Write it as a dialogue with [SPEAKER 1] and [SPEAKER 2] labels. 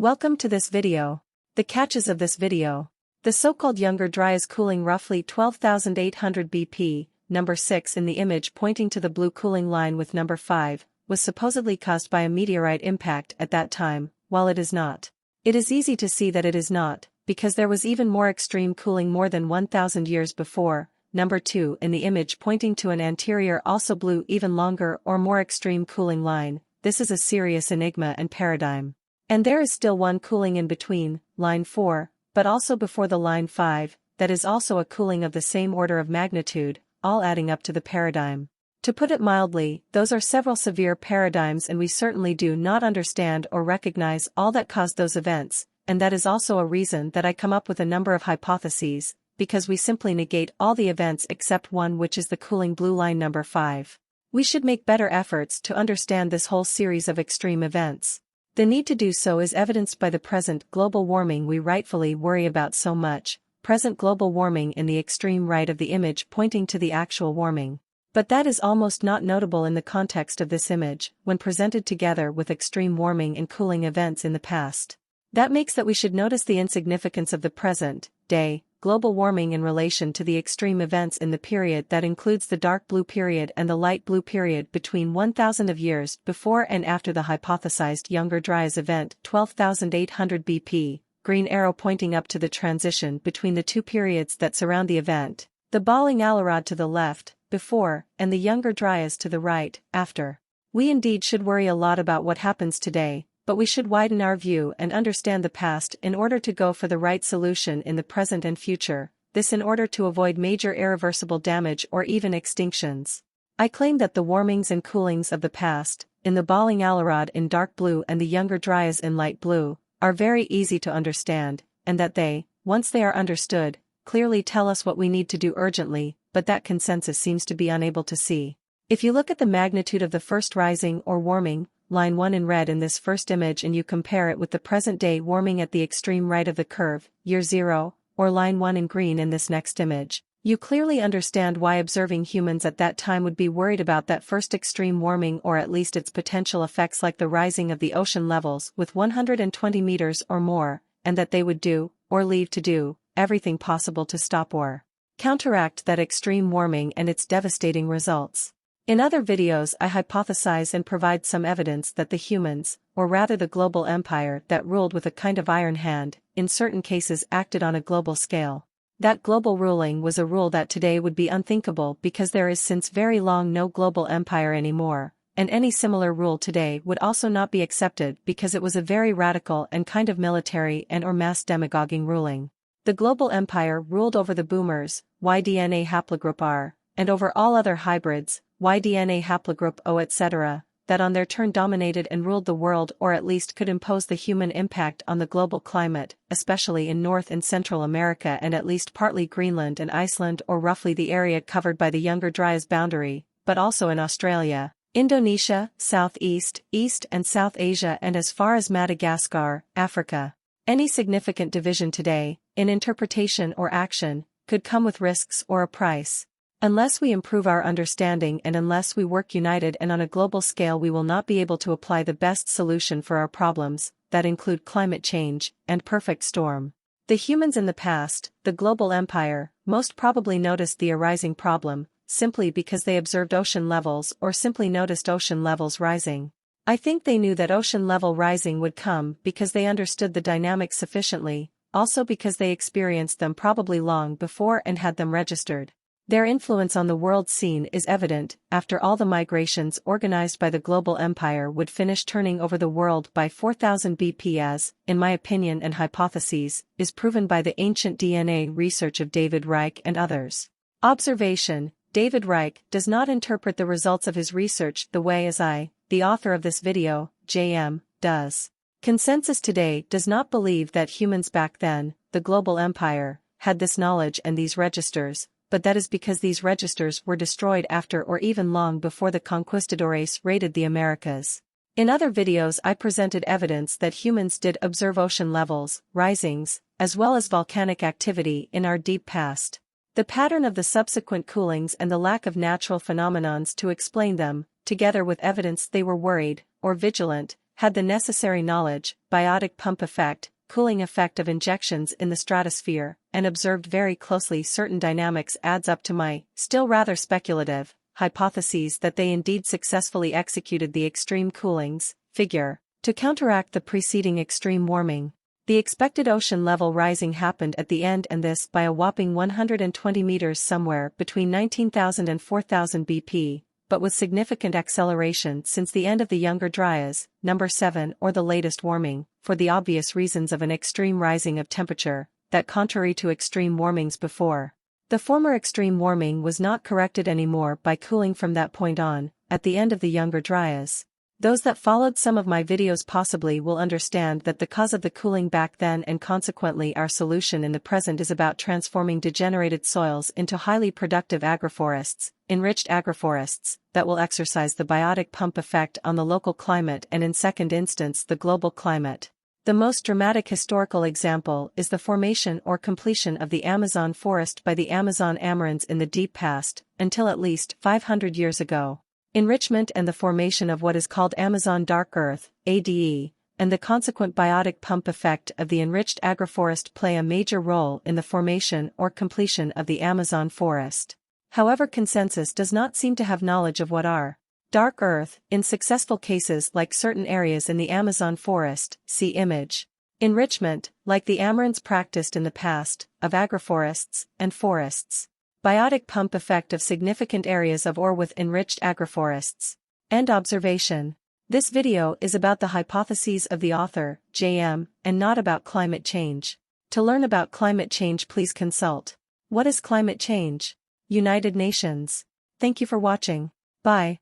[SPEAKER 1] Welcome to this video. The catches of this video. The so-called Younger Dryas cooling roughly 12,800 BP, number 6 in the image pointing to the blue cooling line with number 5, was supposedly caused by a meteorite impact at that time, while it is not. It is easy to see that it is not, because there was even more extreme cooling more than 1,000 years before. Number 2 in the image pointing to an anterior also blue even longer or more extreme cooling line. This is a serious enigma and paradigm. And there is still one cooling in between, line 4, but also before the line 5, that is also a cooling of the same order of magnitude, all adding up to the paradigm. To put it mildly, those are several severe paradigms and we certainly do not understand or recognize all that caused those events, and that is also a reason that I come up with a number of hypotheses, because we simply negate all the events except one, which is the cooling blue line number 5. We should make better efforts to understand this whole series of extreme events. The need to do so is evidenced by the present global warming we rightfully worry about so much, present global warming in the extreme right of the image pointing to the actual warming. But that is almost not notable in the context of this image, when presented together with extreme warming and cooling events in the past. That makes that we should notice the insignificance of the present day global warming in relation to the extreme events in the period that includes the dark blue period and the light blue period between 1,000 of years before and after the hypothesized Younger Dryas event 12,800 BP, green arrow pointing up to the transition between the two periods that surround the event, the balling Alarad to the left, before, and the Younger Dryas to the right, after. We indeed should worry a lot about what happens today, but we should widen our view and understand the past in order to go for the right solution in the present and future, this in order to avoid major irreversible damage or even extinctions. I claim that the warmings and coolings of the past, in the balling Alarad in dark blue and the Younger Dryas in light blue, are very easy to understand, and that they, once they are understood, clearly tell us what we need to do urgently, but that consensus seems to be unable to see. If you look at the magnitude of the first rising or warming, line 1 in red in this first image, and you compare it with the present-day warming at the extreme right of the curve, year 0, or line 1 in green in this next image, you clearly understand why observing humans at that time would be worried about that first extreme warming, or at least its potential effects like the rising of the ocean levels with 120 meters or more, and that they would do, or leave to do, everything possible to stop or counteract that extreme warming and its devastating results. In other videos I hypothesize and provide some evidence that the humans, or rather the global empire that ruled with a kind of iron hand, in certain cases acted on a global scale. That global ruling was a rule that today would be unthinkable because there is since very long no global empire anymore, and any similar rule today would also not be accepted because it was a very radical and kind of military and or mass demagoguing ruling. The global empire ruled over the boomers, Y-DNA haplogroup R, and over all other hybrids, Y-DNA haplogroup O etc., that on their turn dominated and ruled the world, or at least could impose the human impact on the global climate, especially in North and Central America and at least partly Greenland and Iceland, or roughly the area covered by the Younger Dryas boundary, but also in Australia, Indonesia, Southeast, East and South Asia and as far as Madagascar, Africa. Any significant division today, in interpretation or action, could come with risks or a price. Unless we improve our understanding and unless we work united and on a global scale, we will not be able to apply the best solution for our problems, that include climate change and perfect storm. The humans in the past, the global empire, most probably noticed the arising problem, simply because they observed ocean levels or simply noticed ocean levels rising. I think they knew that ocean level rising would come because they understood the dynamics sufficiently, also because they experienced them probably long before and had them registered. Their influence on the world scene is evident after all the migrations organized by the global empire would finish turning over the world by 4000 BP, as, in my opinion and hypotheses, is proven by the ancient DNA research of David Reich and others. Observation: David Reich does not interpret the results of his research the way as I, the author of this video, JM, does. Consensus today does not believe that humans back then, the global empire, had this knowledge and these registers, but that is because these registers were destroyed after or even long before the conquistadores raided the Americas. In other videos I presented evidence that humans did observe ocean levels, risings, as well as volcanic activity in our deep past. The pattern of the subsequent coolings and the lack of natural phenomenons to explain them, together with evidence they were worried, or vigilant, had the necessary knowledge, biotic pump effect, cooling effect of injections in the stratosphere, and observed very closely certain dynamics adds up to my, still rather speculative, hypotheses that they indeed successfully executed the extreme coolings, figure, to counteract the preceding extreme warming. The expected ocean level rising happened at the end, and this by a whopping 120 meters somewhere between 19,000 and 4,000 BP, but with significant acceleration since the end of the Younger Dryas, number 7 or the latest warming, for the obvious reasons of an extreme rising of temperature, that contrary to extreme warmings before. The former extreme warming was not corrected anymore by cooling from that point on, at the end of the Younger Dryas. Those that followed some of my videos possibly will understand that the cause of the cooling back then and consequently our solution in the present is about transforming degenerated soils into highly productive agroforests, enriched agroforests, that will exercise the biotic pump effect on the local climate and in second instance the global climate. The most dramatic historical example is the formation or completion of the Amazon forest by the Amazon Amerind in the deep past, until at least 500 years ago. Enrichment and the formation of what is called Amazon dark earth, ADE, and the consequent biotic pump effect of the enriched agroforest play a major role in the formation or completion of the Amazon forest. However, consensus does not seem to have knowledge of what are dark earth, in successful cases like certain areas in the Amazon forest, see image. Enrichment, like the Amerind's practiced in the past, of agroforests and forests. Biotic pump effect of significant areas of or with enriched agroforests. End observation. This video is about the hypotheses of the author, J.M., and not about climate change. To learn about climate change, please consult. What is climate change? United Nations. Thank you for watching. Bye.